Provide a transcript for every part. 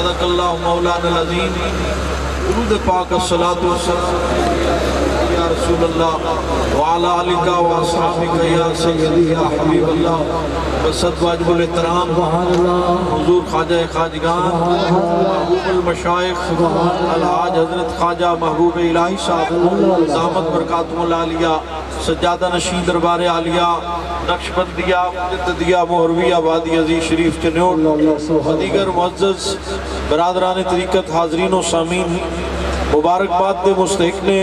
صدق اللہ مولانا العظیم. درود پاک الصلاۃ والسلام یا رسول اللہ وعلی آلک و اصحابک یا سیدی یا حبیب اللہ وصد واجب الاحترام حضور خواجہ خواجگان محبوب المشائخ الحاج حضرت خواجہ محبوب الہی صاحب دامت برکاتہم العالیہ سجادہ نشین دربار عالیہ نقشبندیہ مجددیہ مہروی آبادی عزیز شریف چنیوٹ دیگر معزز برادران طریقت حاضرین و سامین مبارکباد دے مستحق نے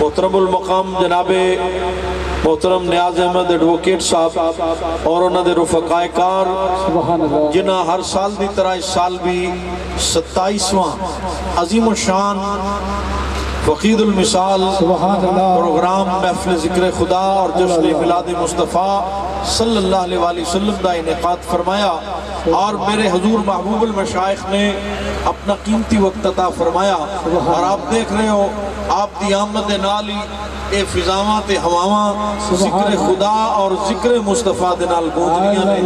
محترم المقام جناب محترم نیاز احمد ایڈوکیٹ صاحب اور انہوں نے رفقائے کار جنہاں ہر سال دی طرح اس سال بھی 27واں عظیم الشان وقید المثال پروگرام محفل ذکر خدا اور جشن میلاد مصطفیٰ صلی اللہ علیہ وآلہ وسلم دا انعقاد فرمایا اور میرے حضور محبوب المشائخ نے اپنا قیمتی وقت عطا فرمایا اور آپ دیکھ رہے ہو آپ دی آمد نالی اے فضاواں تے ہواواں ذکر خدا اور ذکر مصطفیٰ دے نال گونجنیاں نے.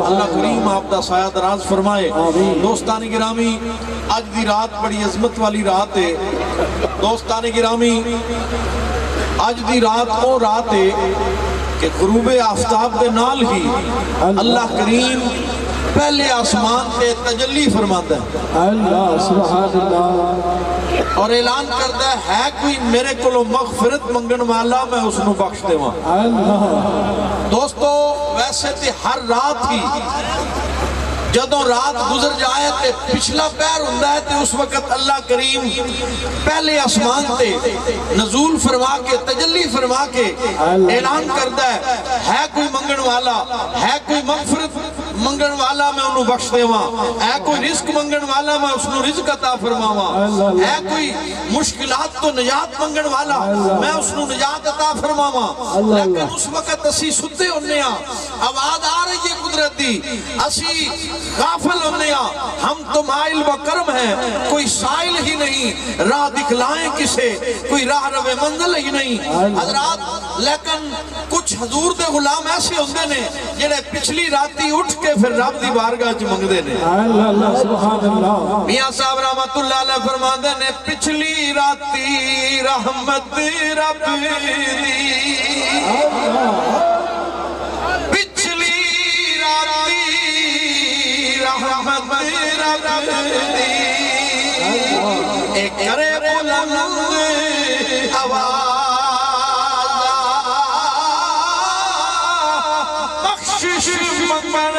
اللہ کریم آپ دا سایہ دراز فرمائے. دوستان گرامی آج دی رات بڑی عظمت والی رات ہے. دوستان گرامی آج دی رات وہ رات ہے کہ غروب آفتاب دے نال ہی اللہ کریم پہلے آسمان تے تجلی فرماتا ہے اللہ سبحان اللہ اور اعلان کرتا ہے کوئی میرے کلو مغفرت منگن والا میں اس نو بخش دے وہاں. دوستو ویسے تے ہر رات ہی جدوں رات گزر جائے تے پچھلا پیر ہوندہ ہے تے اس وقت اللہ کریم پہلے آسمان تے نزول فرما کے تجلی فرما کے اعلان کرتا ہے کوئی منگن والا ہے کوئی مغفرت منگن والا میں انہوں بخش دے وہاں ہے کوئی رزق منگن والا میں اس نو رزق عطا فرماواں ہے کوئی مشکلات تو نجات منگن والا میں اس نو نجات عطا فرماواں. لیکن اس وقت اسی ستے ہونے آواز آ رہی ہے قدرت دی اسی غافل ہونے ہم تو مائل و کرم ہیں کوئی سائل ہی نہیں راہ دکھلائیں کسے کوئی راہ رو منزل ہی نہیں حضرات. لیکن کچھ حضور دے غلام ایسے ہوندے نے جنہیں پچھلی راتی اٹھ کے پھر رب دی بارگاہ چ منگ دے نے. اللہ سبحان اللہ میاں صاحب رحمت اللہ علیہ فرمان دے نے پچھلی راتی رحمت رب دی پچھلی راتی رحمت رب دی ایک کرے بلند آواز بخشش منگن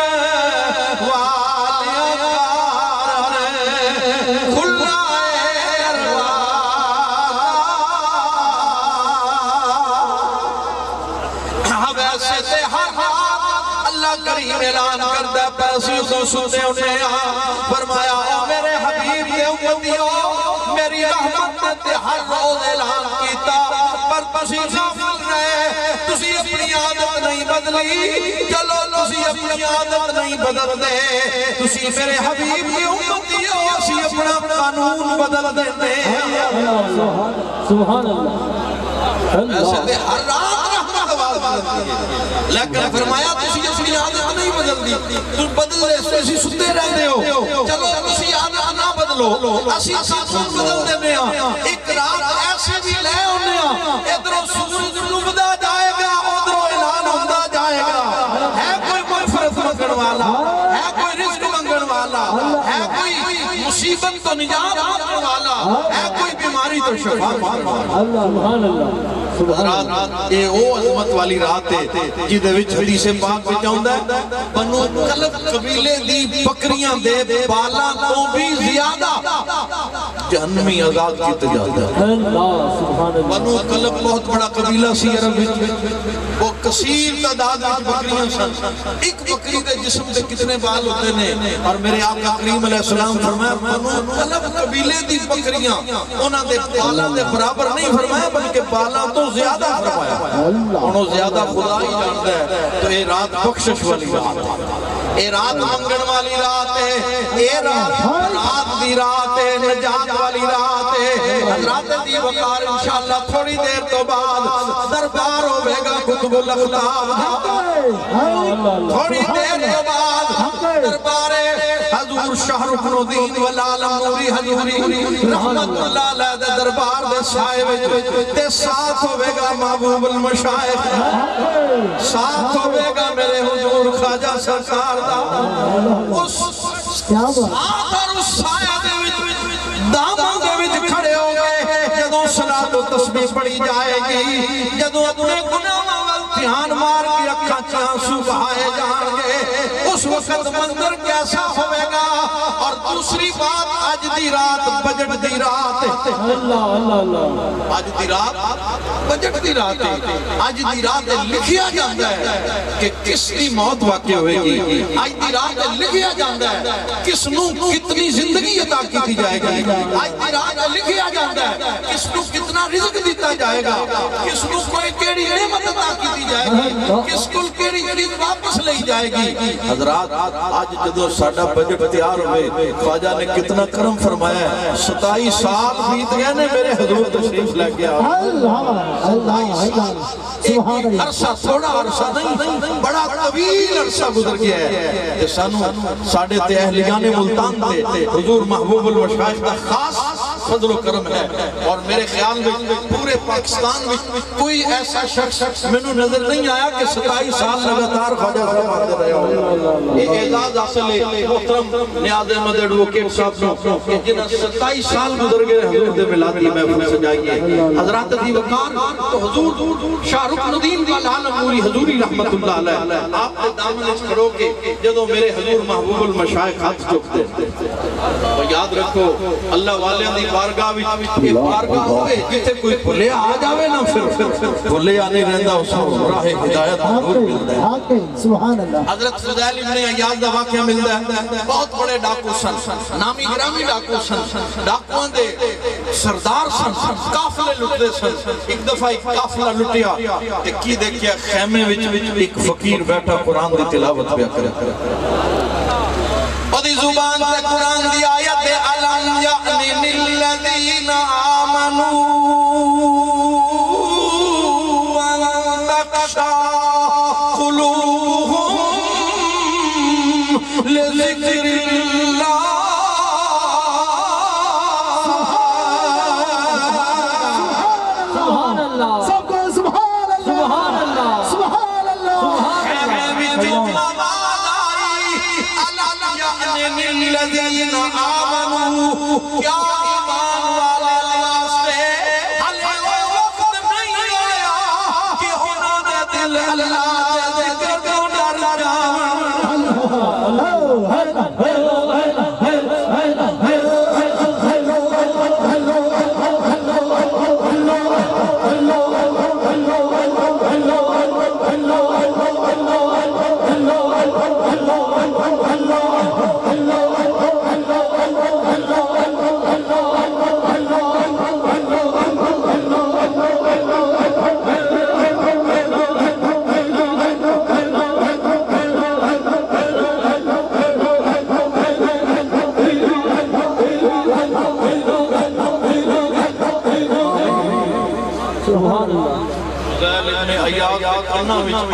اعلان کردہ پیسی تو سنے انہیں فرمایا میرے حبیب دے امتیوں میری رحمت تے ہر روز اعلان کیتا پر پسی غافل رہے تسی اپنی عادت نہیں بدلی چلو تسی اپنی عادت نہیں بدل دے تسی میرے حبیب دے امتیوں اسی اپنا قانون بدل دے. سبحان اللہ ایسے دے ہر رات رحمت آواز بدلتی ہے لیکن فرمایا تسی اپنی عادت نہیں بدل دی تم بدل دے اسی ستے رہتے ہو چلو اسی عادت نہ بدلو اسی ساتھ بدل دینے ہیں. ایک رات ایسے بھی لے ہونے ہیں ادھروں سورج نبدا جائے گا ادھروں اعلان ہوندہ جائے گا ہے کوئی مغفرت منگن والا ہے کوئی رزق منگن والا ہے کوئی مصیبت تو نجات منگن والا ہے کوئی بیماری تو شفا منگن والا. اللہ سبحان اللہ رات یہ او عظمت والی رات ہے جی دے وچ حدیث پاک وچ آوندا ہے بنو کلب قبیلے دی بکریاں دے بالاں تو بھی زیادہ جہنمی عذاب کیتے جاتا ہے. اللہ سبحان اللہ بنو کلب بہت بڑا قبیلہ سی عرب وچ وہ کثیر تعداد وچ بکریاں سن. ایک بکری دے جسم دے کتنے بال ہوتے نے اور میرے آقا کریم علیہ السلام فرمایا بنو کلب قبیلے دی بکریاں انہاں دے بالاں دے برابر نہیں فرمایا بلکہ بالاں تو زیادہ فرمایا انہوں زیادہ خدا ہی جانتا ہے. تو اے رات بخشش والی رات ہے اے رات منگن والی رات ہے اے رات دی رات ہے نجات والی رات ہے. حضرات دی وقار انشاءاللہ تھوڑی دیر تو بعد دربار ہوئے گا قطب الاقطاب تھوڑی دیر تو بعد دربار حضور حضور شاہ رکن الدین والعالم نوری حضوری رحمت اللہ علیہ دے دربار دے سائے وچ تے ساتھ ہوئے گا محبوب المشائخ ساتھ ہوئے گا میرے حضور خواجہ سرکار دا اس ساتھ اور اس سائے دے وچ داموں دے وچ کھڑے ہو گئے جدوں صلاۃ و تسبیح پڑھی جائے گی جدوں اپنے گناہاں دھیان مار کے اکھاں چ آنسو بہائے جان گے اس وقت منظر کیسا ہوئے گا اور دوسری بات آج دی رات بجٹ دی رات آج دی رات بجٹ دی رات آج دی رات لکھیا جاندہ ہے کہ کس دی موت واقع ہوئے گی آج دی رات لکھیا جاندہ ہے کس نو کتنی زندگی عطا کی جائے گی آج دی رات لکھیا جاندہ ہے کس نو کتنا رزق دیتا جائے گا کس نو کوئی کیڑی نعمت عطا کی جائے گی کس کل کیڑی چیز واپس لئی جائے گی حضرات آج جدو ساڑھا بجٹ تیار ہوئے خواجہ نے کتنا کرم فرمایا ہے 27 سال بیت گئے نے میرے حضور تشریف لے گیا عرصہ تھوڑا عرصہ نہیں بڑا طویل عرصہ گزر گیا ہے کہ سانو ساڑھے تے اہلیان ملتان تے حضور محبوب المشائخ کا خاص فضل و کرم ہے اور میرے خیال میں پورے پاکستان میں کوئی ایسا شخص میں نو نظر نہیں آیا کہ 27 سال لگاتار خواجہ صاحب آتے رہے ہوں یہ اعزاز حاصل ہے محترم نیاز احمد ایڈوکیٹ صاحب نے کہ جنہاں 27 سال گزر گئے حضور دے ملادی محفوظ سجائیے حضرات دی وقار تو حضور شاہ رکن الدین والعالم نوری حضوری رحمت اللہ علیہ آپ نے دامن اس کرو کہ جدو میرے حضور محبوب المشائخ ہاتھ چکتے تو یاد رکھو اللہ والیاں دی بارگاہ بھی بارگاہ ہوئے جتے کوئی بھلے آ جاوے نا پھر بھلے آنے رہندہ اس راہ ہدایت نور ملتا ہے سبحان اللہ حضرت فضیل ابن عیاض دا واقعہ ملتا ہے بہت بڑے ڈاکو سن نامی گرامی ڈاکو سن ڈاکوان دے سردار سن کافلے لٹتے سن ایک دفعہ ایک کافلہ لٹیا ایک کی دیکھیا خیمے وچ ایک فقیر بیٹھا قرآن دی تلاوت پہ کرے ودی زبان تے قرآن دی آیت علم یعنی للذین آمنوا وان تخشع قلوبهم لذکر اللہ سبحان اللہ سب کو سبحان اللہ سبحان اللہ الذین آمنوا کیا ایمان والے واسطے حلے وقت نہیں آیا کہ انہوں نے دل اللہ دے ذکر کو ڈر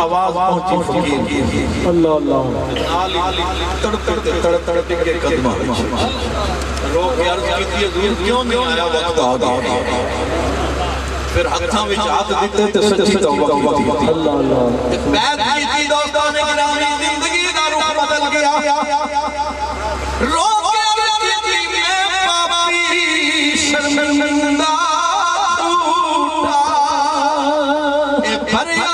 آواز پہنچی فقیر اللہ اللہ تڑپتے کے قدمہ روح کی عرض کی تھی حضور کیوں نہیں آیا وقت آگا پھر ہتھاں وچ ہاتھ دیتے تے سچی توبہ کی تھی ایک بیعت کی تھی دوستان گرامی زندگی دا رخ بدل گیا روح کی عرض کی تھی میں پاپی شرمندہ ٹوٹا اے بھریا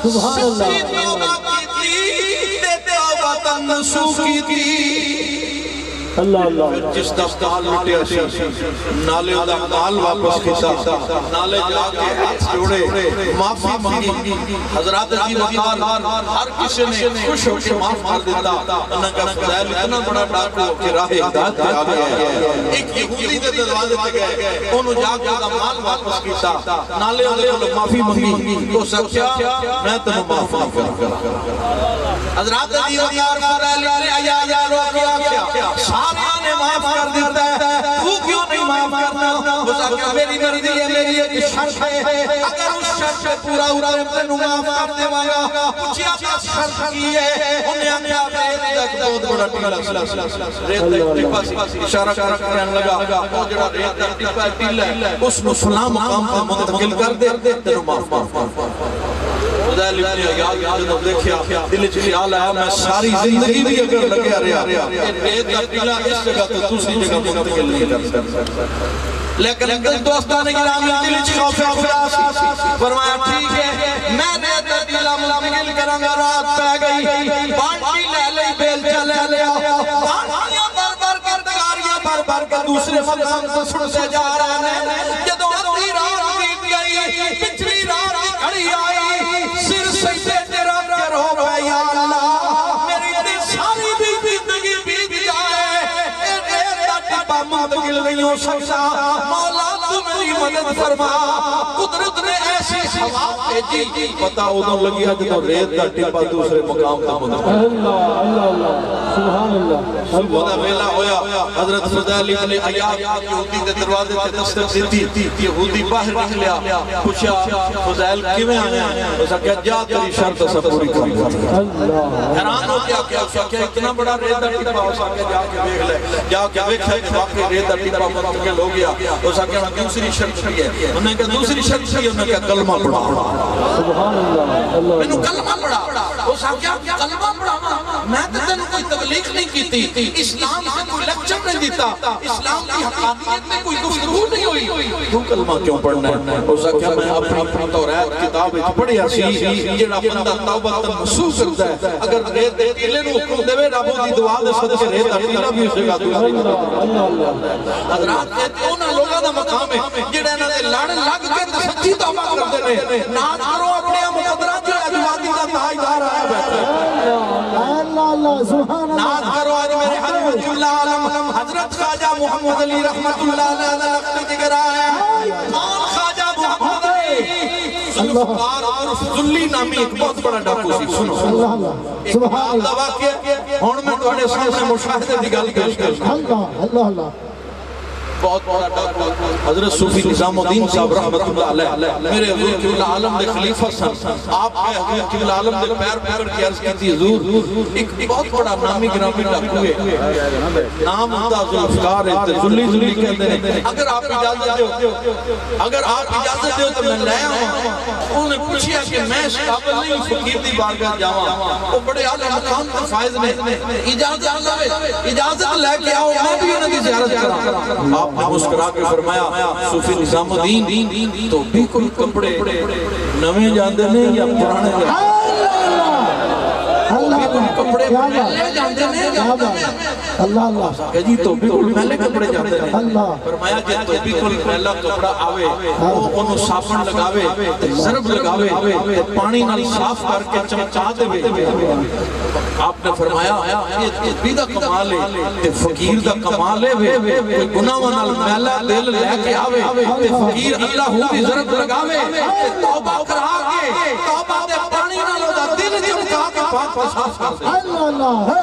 سچی توبہ کی تھی توبہ تنسو کی تھی اللہ اللہ جس دا مال لٹیا سی نالے دا مال واپس کیتا نالے جا کے ہاتھ جوڑے معافی مانگی حضرات جی وقار ہر کسی نے خوش ہو کے معاف کر دیتا انہاں کا فضائل اتنا بڑا ڈاکو کہ راہ ہدایت پہ آ گیا ہے ایک یہودی دے دروازے پہ گئے انہوں جا کے دا مال واپس کیتا نالے والے معافی مانگی تو سکیا میں تنہوں معاف نہیں کرا حضرات جی وقار فضائل نے آیا روکیا کیا ساریاں نے معاف کر دیتا ہے تو کیوں نہیں معاف کرنا وہ سکیا میری مرضی ہے میری ایک شرط ہے اگر اس شرط سے پورا اترے تنہوں معاف کر دے واگا پوچھیا کیا شرط کی ہے انہیں ہمیں آپ ایک بہت بڑا ٹیلا ریت ٹپا سی اشارہ کرنے لگا وہ جڑا ریت ٹپا ٹیلا ہے اس میں فلاں مقام پر منتقل کر دے تنہوں معاف فضائل ابن عیاض جب دیکھیا دل چ خیال آیا میں ساری زندگی بھی اگر لگیا رہا ریت کا ٹیلا اس جگہ تو دوسری جگہ منتقل نہیں کر سکتا لیکن دوستان گرامی دل چ خوف خدا فرمایا ٹھیک ہے میں ریت کا ٹیلا منتقل کروں گا رات پہ گئی بانٹی لے لئی بیل چلے لیا بانٹیاں بر کر دگاریاں بر کے دوسرے مقام سے سڑتے جا رہے ہیں جدو ادھی رات بیت گئی پچھلی رات کھڑی آئی سر سجدے تیرا کر ہو گئے یا اللہ میری دل ساری بھی زندگی بیت جائے اے ریت کا ٹپا منتقل نہیں ہو سکتا مولا تو میری مدد فرما قدرت نے ایسی ہوا بھیجی پتہ ادھر لگیا جب ریت کا ٹپا دوسرے مقام پر منتقل اللہ اللہ سبحان اللہ صبح ویلا ہویا حضرت فضائل ابن عیاض یہودی کے دروازے سے دستک دیتی یہودی باہر نکلیا پوچھا فضائل کیویں آیا اس نے کہا جا تیری شرط سب پوری کر حیران ہو گیا کہ اس نے اتنا بڑا ریت کا ٹپا اس نے جا کے دیکھ لے جا کے دیکھا کہ واقعی ریت کا ٹپا منتقل ہو گیا اس نے کہا دوسری شرط کی ہے انہوں نے کہا دوسری شرط کی ہے انہوں نے کہا کلمہ پڑھا سبحان اللہ میں نے کلمہ پڑھا اس نے کہا کلمہ پڑھا میں تو تنہوں کوئی تبلیغ نہیں کی تھی اسلام سے کوئی لیکچر نہیں دیتا اسلام کی حقانیت میں کوئی گفتگو نہیں ہوئی تو کلمہ کیوں پڑھنا ہے اس نے کہا میں اپنی توریت کتاب پڑھیا سی جڑا بندہ توبہ نصوص کرتا ہے اگر ریت دے ٹیلے نو حکم دے رب دی دعا دے صدقے ریت دا ٹیلا بھی اسے گا حضرات کہتے انہاں لوگاں دا مقام ہے جڑے انہاں دے لڑ لگ کے سچی توبہ کردے نے ناز کرو اپنے مقدرات جو اجوادی دا تاجدار آیا بیٹھا اللہ سبحان اللہ ناز کرو آج میرے حضرت اللہ عالم حضرت خواجہ محمد علی رحمت اللہ علیہ لقب ذکر آیا کون خواجہ محمد علی ذوالفقار عرف ذلی نامی ایک بہت بڑا ڈاکو سی سنو اللہ سبحان اللہ واقعہ ہن میں تواڈے سامنے مشاہدے دی گل پیش کرتا اللہ اللہ اللہ بہت بڑا ڈاکو حضرت صوفی نظام الدین صاحب رحمت اللہ علیہ میرے حضور قبلہ عالم دے خلیفہ سن آپ کے حضور قبلہ عالم دے پیر پکڑ کے عرض کی تھی حضور ایک بہت بڑا نامی گرامی ڈاکو ہے نام ہوتا ذوالفقار ہے ذلی کہتے ہیں اگر آپ اجازت دیو تو میں لے آؤں انہوں نے پوچھیا کہ میں اس قابل نہیں فقیر دی بارگاہ جاواں وہ بڑے اعلیٰ مقام کے فائز نے اجازت لے کے آؤ میں بھی انہوں کی زیارت کراں آپ نے مسکرا کے فرمایا صوفی نظام الدین تو بھی کوئی کپڑے نویں جاندے نے یا پرانے کپڑے پہلے جاندے نے یا اللہ اللہ کہ جی تو بھی کوئی پہلے کپڑے جاندے نے فرمایا کہ تو بھی کوئی پہلا کپڑا آوے انہوں صابن لگاوے ضرب لگاوے پانی نال صاف کر کے چمچا دے آپ نے فرمایا یہ بھی دا کمال ہے فقیر دا کمال ہے کوئی گناہ نال میلا دل لے کے آوے فقیر اللہ ہو بھی ضرب لگاوے توبہ کرا کے توبہ دے پانی نال دا دل چمکا کے پاک صاف کر دے اللہ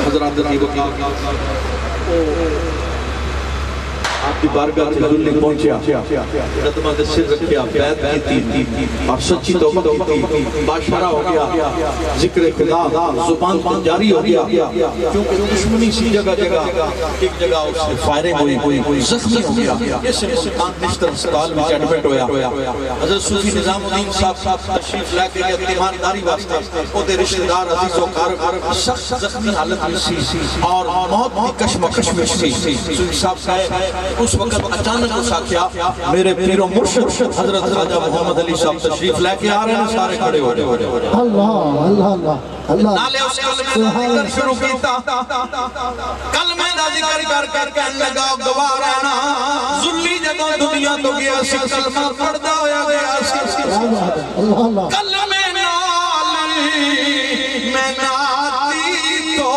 حضرات آپ کی بارگاہ سے ذلی پہنچیا قدمہ دے سر رکھیا بیعت کی تھی اور سچی توبہ کی تھی باشارہ ہو گیا ذکر خدا زبان پر جاری ہو گیا کیونکہ دشمنی سی جگہ جگہ ایک جگہ اس سے فائرنگ ہوئی زخمی ہو گیا اس سے سلطان نشتر اسپتال میں ایڈمٹ ہویا حضرت صوفی نظام الدین صاحب تشریف لے کے تیمارداری واسطے وہ دے رشتہ دار عزیز و کار سخت زخمی حالت میں سی اور موت کی کشمکش میں سی صوفی صاحب کہے اس وقت اچانک اسا کیا میرے پیر و مرشد حضرت خواجہ محمد علی صاحب تشریف لے کے آ رہے ہیں سارے کھڑے ہو رہے ہیں اللہ اللہ اللہ نالے اس کلمے دا ذکر شروع کیتا کلمے دا ذکر کر کر کہنے لگا گواہ رہنا ذلی جدوں دنیا تو گیا سی کلمہ پڑھدا ہویا گیا سی اللہ کلمے نال میں ناتی تو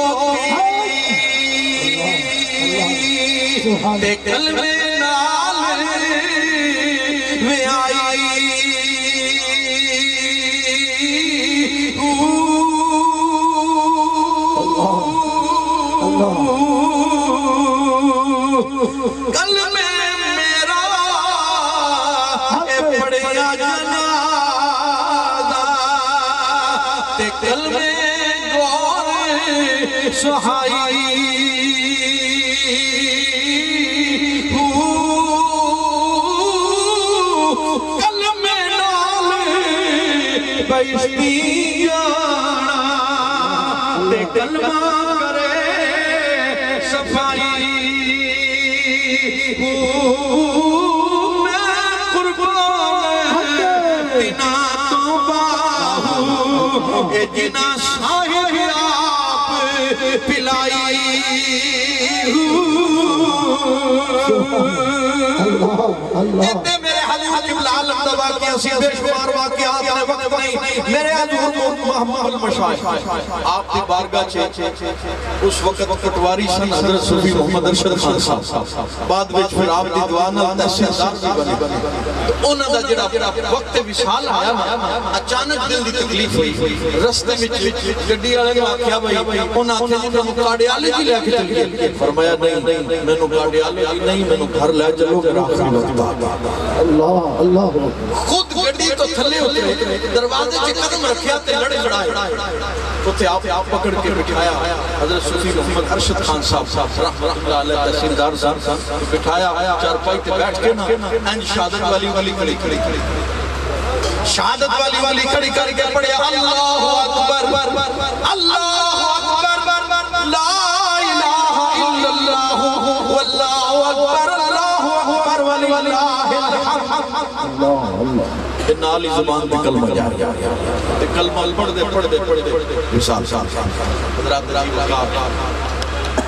تے کلمے نال میں آئی کلمے میرا اے پڑیا جنازہ تے کلمے گور سہائی کلمے نال بیشتی جانا تے کلمہ کرے صفائی میں قربان تینا تو باہو اے جنا شاہد آپ پلائی اتنے میرے حضور جبل عالم دا واقعہ سی بے شمار واقعات نے وقت نہیں میرے حضور محمد المشاہد آپ دی بارگاہ چھے اس وقت پٹواری سن حضرت صوفی محمد ارشد خان صاحب بعد وچ پھر آپ دی دعانا تحصیلدار بھی بنے تو انہاں دا جڑا وقت وصال آیا نا اچانک دل دی تکلیف ہوئی رستے وچ گڈی والے نے آکھیا بھائی انہاں آکھیا جی میں کاڈیالے جی لے کے چل گئے فرمایا نہیں مینوں کاڈیالے جی نہیں مینوں گھر لے چلو میرا آخری وقت اللہ اللہ خود گڈی تو تھلے اترے دروازے سے قدم رکھیا تے لڑ کھڑائے تو تے آپ پکڑ کے بٹھایا حضرت صوفی محمد ارشد خان صاحب رحمہ اللہ علیہ تحصیلدار صاحب بٹھایا چارپائی تے بیٹھ کے نا انج شہادت والی کھڑی شہادت والی کھڑی کر کے پڑھیا اللہ اکبر اللہ اکبر لا الہ الا اللہ واللہ اکبر اللہ اکبر وللہ الحمد نالی زبان پہ کلمہ جاری کلمہ پڑھ دے مثال حضرات رحیم اللہ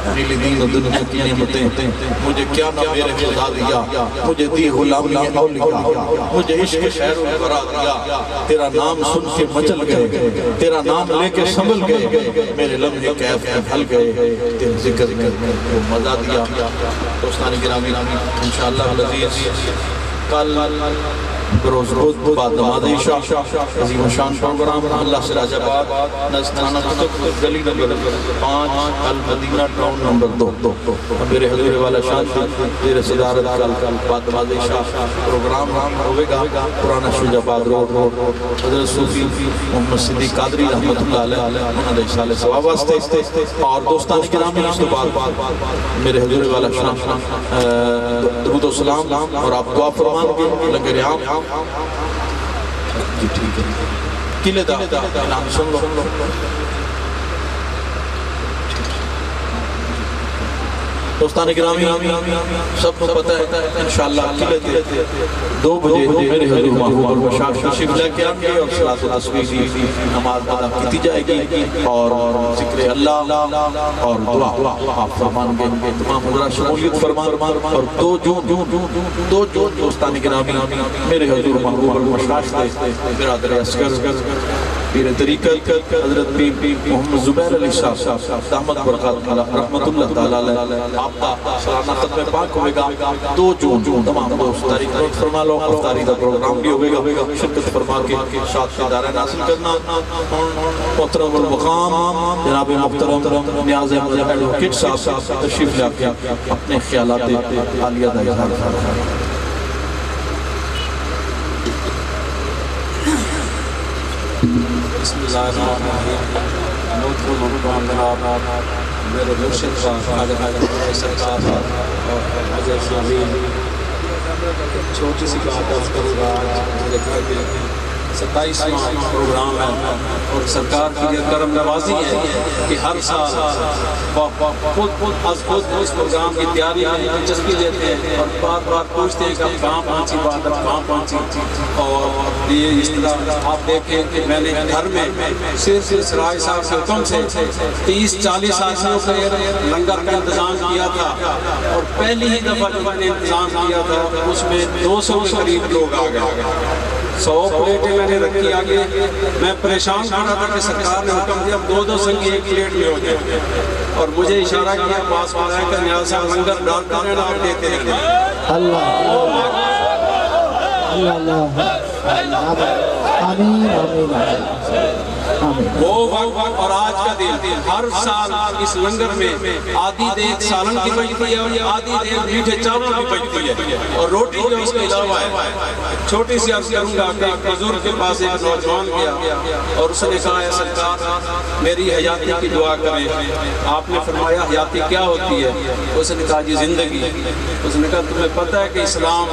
نیلی دین و دنیا کی نعمتیں مجھے کیا نہ میرے خدا دیا مجھے دی غلامی اولیاء مجھے عشق خیر و برا دیا تیرا نام سن کے مچل گئے تیرا نام لے کے سنبھل گئے میرے لمحے کیف میں پھل گئے تیرے ذکر کو مزہ دیا دوستانی گرامی انشاءاللہ العزیز کل بروز بعد نماز عشاء عظیم شان پروگرام اللہ سے راجہ باد نزدانہ قطب گلی نمبر 5 المدینہ ٹاؤن نمبر 2 میرے حضور والا شان میرے صدارت کل بعد نماز عشاء پروگرام ہوئے گا پرانا شجاع آباد روڈ حضرت صوفی محمد صدیق قادری رحمت اللہ علیہ انہوں نے اشارے ثواب واسطے اور دوستان گرامی اس کے بعد میرے حضور والا شان درود و سلام اور آپ دعا فرمان کے لنگر عام جی ٹھیک ہے قلعہ دا اعلان سن لو دوستان گرامی سب کو پتہ ہے انشاءاللہ قلعہ دے 2 بجے میرے حضور محبوب المشاہد تشریف لے کے آئیں گے اور صلاۃ التسبیح کی نماز ادا کی جائے گی اور ذکر اللہ اور دعا آپ فرمان گے تمام حضرات شمولیت فرمان اور 2 جون دوستان گرامی میرے حضور محبوب المشاہد برادر اسکر پیر طریقت حضرت پیر محمد زبیر علی صاحب دامت برکات رحمت اللہ تعالیٰ علیہ آپ کا سالانہ ختم پاک ہوئے گا 2 جون تمام دوست تاریخ نوٹ فرما لو افطاری دا پروگرام بھی ہوئے گا شرکت فرما کے شاد کے دارین حاصل کرنا محترم المقام جناب محترم نیاز احمد ایڈوکیٹ صاحب تشریف لے کے اپنے خیالات عالیہ دا اظہار فرمائیں بسم اللہ الرحمن الرحیم محترم مقام جناب میرے مرشد کا خواجہ حیدر سرکار اور حضرت اسلامی چھوٹی سی بات عرض کروں گا آج میرے گھر میں 27واں پروگرام ہے اور سرکار کی یہ کرم نوازی ہے کہ ہر سال خود اس پروگرام کی تیاری میں دلچسپی لیتے ہیں اور بار بار پوچھتے ہیں کہ آپ کہاں پہنچی بات کہاں پہنچی اور یہ اس طرح آپ دیکھیں کہ میں نے گھر میں صرف سراج صاحب کے حکم سے 30-40 آدمیوں کے لنگر کا انتظام کیا تھا اور پہلی ہی دفعہ جو میں نے انتظام کیا تھا اس میں 200 کے قریب لوگ آ گئے 100 پلیٹیں میں نے رکھی آگے میں پریشان کر رہا تھا کہ سرکار نے حکم دیا 2 سنگی ایک پلیٹ میں ہو جائے اور مجھے اشارہ کیا پاس میں آیا کہ نیاز صاحب لنگر ڈالتے رہنا اور دیتے رہنا اللہ اللہ آمین آمین وہ وقت اور آج کا دن ہر سال اس لنگر میں آدھی دیکھ سالن کی بجتی ہے اور آدھی دیکھ میٹھے چاول کی بجتی ہے اور روٹی جو اس کے علاوہ ہے چھوٹی سی عرض کروں گا کہ ایک بزرگ کے پاس ایک نوجوان گیا اور اس نے کہا ہے سرکار میری حیاتی کی دعا کریں آپ نے فرمایا حیاتی کیا ہوتی ہے اس نے کہا جی زندگی اس نے کہا تمہیں پتہ ہے کہ اسلام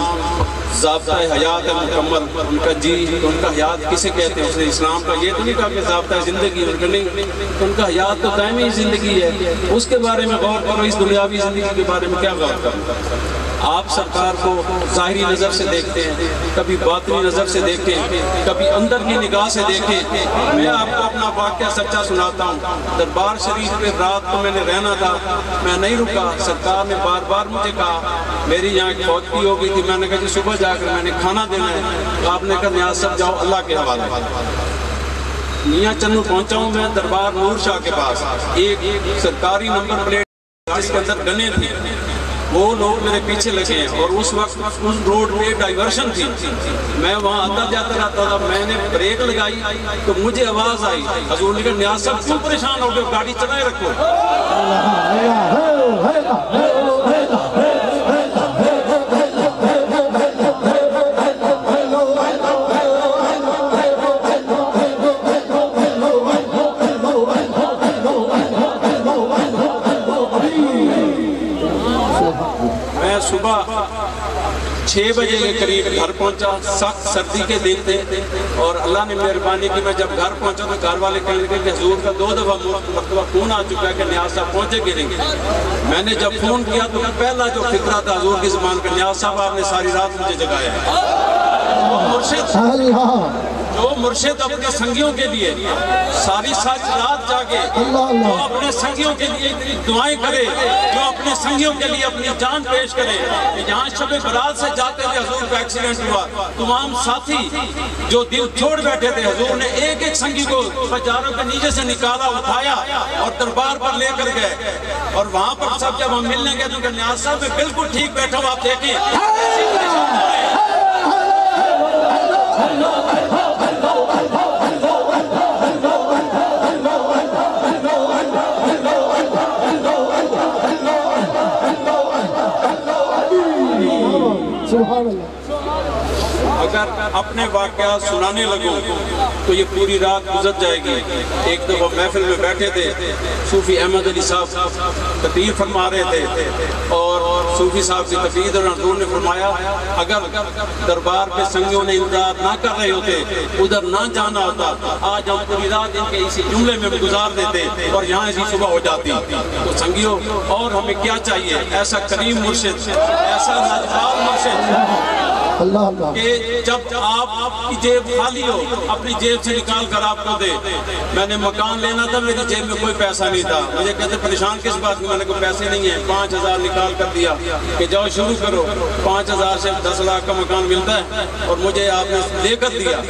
ضابطہ حیات ہے مکمل ان کا جی ان کا حیات کسے کہتے ہیں اس نے اسلام کا یہ تو نہیں کہا کہ ضابطہ زندگی ان کا حیات تو دائمی زندگی ہے اس کے بارے میں غور کرو اس دنیاوی زندگی کے بارے میں کیا غور کرو آپ سرکار کو ظاہری نظر سے دیکھتے ہیں کبھی باطنی نظر سے دیکھیں کبھی اندر کی نگاہ سے دیکھیں میں آپ کو اپنا واقعہ سچا سناتا ہوں دربار شریف پہ رات کو میں نے رہنا تھا میں نہیں رکا سرکار نے بار بار مجھے کہا میری یہاں ایک فوج کی ہو گئی تھی میں نے کہا جی صبح جا کر میں نے کھانا دینا ہے آپ نے کہا نیاز صاحب جاؤ اللہ کے حوالے میاں چنو پہنچا ہوں میں دربار نور شاہ کے پاس ایک سرکاری نمبر پلیٹ جس کے اندر گنے تھی وہ لوگ میرے پیچھے لگے ہیں اور اس وقت اس روڈ پہ ڈائیورشن تھی میں وہاں آتا جاتا رہتا تھا میں نے بریک لگائی تو مجھے آواز آئی حضور نے کہا نیاز صاحب کیوں پریشان ہو گئے گاڑی چلائے رکھو صبح 6 بجے کے قریب گھر پہنچا سخت سردی کے دن تھے اور اللہ نے مہربانی کی میں جب گھر پہنچا تو گھر والے کہنے لگے کہ حضور کا 2 دفعہ مرتبہ فون آ چکا ہے کہ نیاز صاحب پہنچے گریں گے میں نے جب فون کیا تو پہلا جو فکرہ تھا حضور کی زبان کا نیاز صاحب آپ نے ساری رات مجھے جگایا ہے جو مرشد اپنے سنگیوں کے لیے ساری رات جاگے جو اپنے سنگیوں کے لیے اتنی دعائیں کرے جو اپنے سنگیوں کے لیے اپنی جان پیش کرے یہاں شب برات سے جاتے تھے حضور کا ایکسیڈنٹ ہوا تمام ساتھی جو دل چھوڑ بیٹھے تھے حضور نے ایک ایک سنگی کو بازاروں کے نیچے سے نکالا اٹھایا اور دربار پر لے کر گئے اور وہاں پر سب جب ہم ملنے گئے تو کہ نیاز صاحب میں بالکل ٹھیک بیٹھا ہوں آپ دیکھیں اگر اپنے واقعات سنانے لگوں تو یہ پوری رات گزر جائے گی ایک دفعہ محفل میں بیٹھے تھے صوفی احمد علی صاحب تقریر فرما رہے تھے اور صوفی صاحب کی تقریر اور حضور نے فرمایا اگر دربار پہ سنگیوں نے امداد نہ کر رہے ہوتے ادھر نہ جانا ہوتا آج ہم پوری رات ان کے اسی جملے میں گزار دیتے اور یہاں اسی صبح ہو جاتی تو سنگیوں اور ہمیں کیا چاہیے ایسا کریم مرشد ایسا لاجواب مرشد اللہ اللہ کہ جب آپ کی جیب خالی ہو اپنی جیب سے نکال کر آپ کو دے. میں نے مکان لینا تھا, میری جیب میں کوئی پیسہ نہیں تھا. مجھے کہتے پریشان کس بات میں؟ میں نے کوئی پیسے نہیں ہیں. 5,000 نکال کر دیا کہ جاؤ شروع کرو. 5,000 سے 10 لاکھ کا مکان ملتا ہے اور مجھے آپ نے لے کر دیا.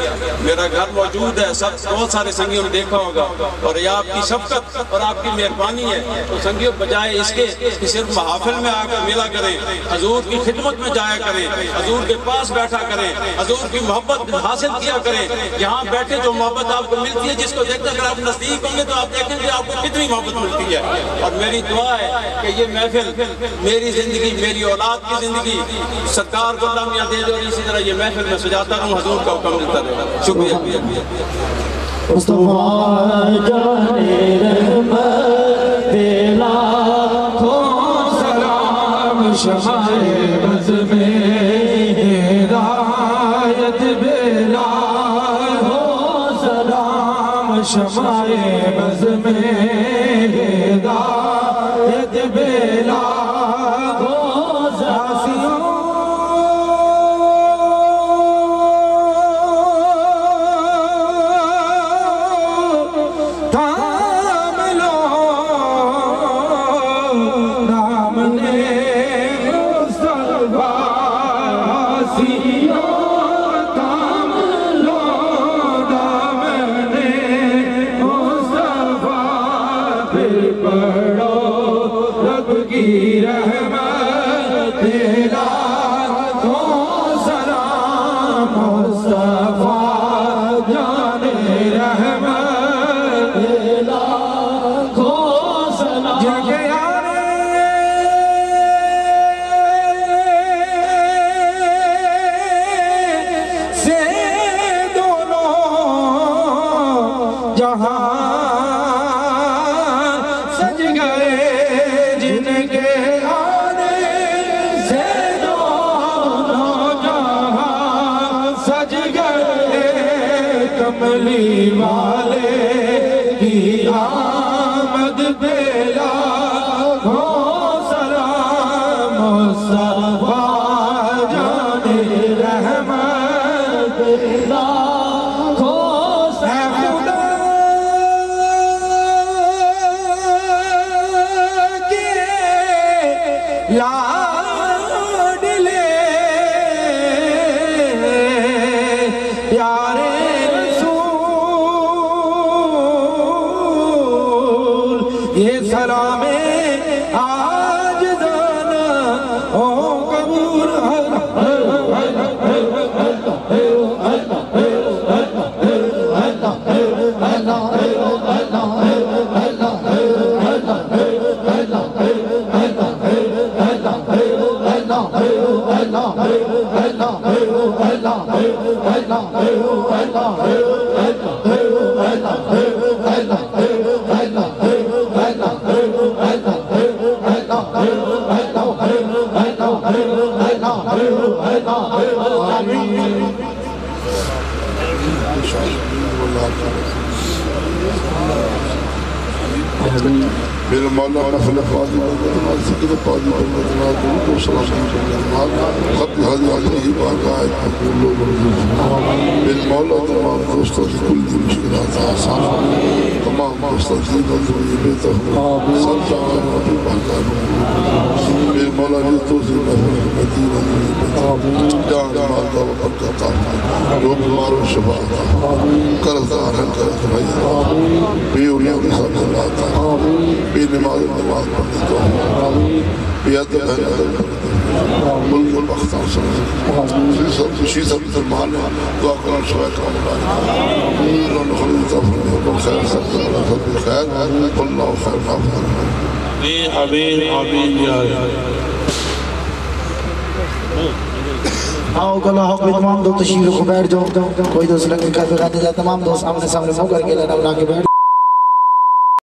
میرا گھر موجود ہے, سب بہت سارے سنگیوں نے دیکھا ہوگا, اور یہ آپ کی شفقت اور آپ کی مہربانی ہے. تو سنگیوں بجائے اس کے کہ صرف محافل میں آ کر ملا کریں, حضور کی خدمت میں جایا کریں, حضور کے پاس بیٹھا کریں, حضور کی محبت حاصل کیا کریں. یہاں بیٹھے جو محبت آپ کو ملتی ہے, جس کو دیکھ کر اگر آپ نزدیک ہوں گے تو آپ دیکھیں گے آپ کو کتنی محبت ملتی ہے. اور میری دعا ہے کہ یہ محفل میری زندگی, میری اولاد کی زندگی سرکار کو لامیاں دے دے, اور اسی طرح یہ محفل میں سجاتا رہوں, حضور کا حکم ملتا رہے. شکریہ. مصطفیٰ جانے رحمت لاکھوں سلام, شمائے بز میں ہدایت بلا ہو سلام, شمائے بز میں ہدایت بلا ہو زاسیوں کملی والے کی آمد بلا ہو سلام, مصطفیٰ جانے رحمت لاکھوں سلام کے لاڈلے پیارے یہ سلام آج دانا او قبول میرے مولا نفل فاضل بردنا سکر فاضل بردنا درود و سلام بردنا خط حضی علیہ باقائد مقبول بردنا. میرے مولا تمام دوستوں کی کل دی مشکلات آسان, تمام دوستوں کی نظری بہتر سب جان نبی باقائد مقبول. میرے مولا جی توزی نفل مدینہ نبی بہتر جان مالدہ وقت کا تاہم جو بیمار و شفاعتا قرضدار ہے قرض بھائی بے اولیاء کے ساتھ اللہ بے نماز پڑھنے تو بے عدد بہن عدد ملک البختان سب خوشی سب ترمان دعا قرآن شبہ کرام اللہ قرآن خلیل تفرمی وقل خیر سب اللہ سب خیر اللہ خیر فافتر آمین آمین یا آؤ کلا حق تمام دو تشریف کو بیٹھ جاؤ, کوئی دوست لگے کہتے جاتے تمام دوست سامنے سامنے مو کر کے لینا بنا کے بیٹھ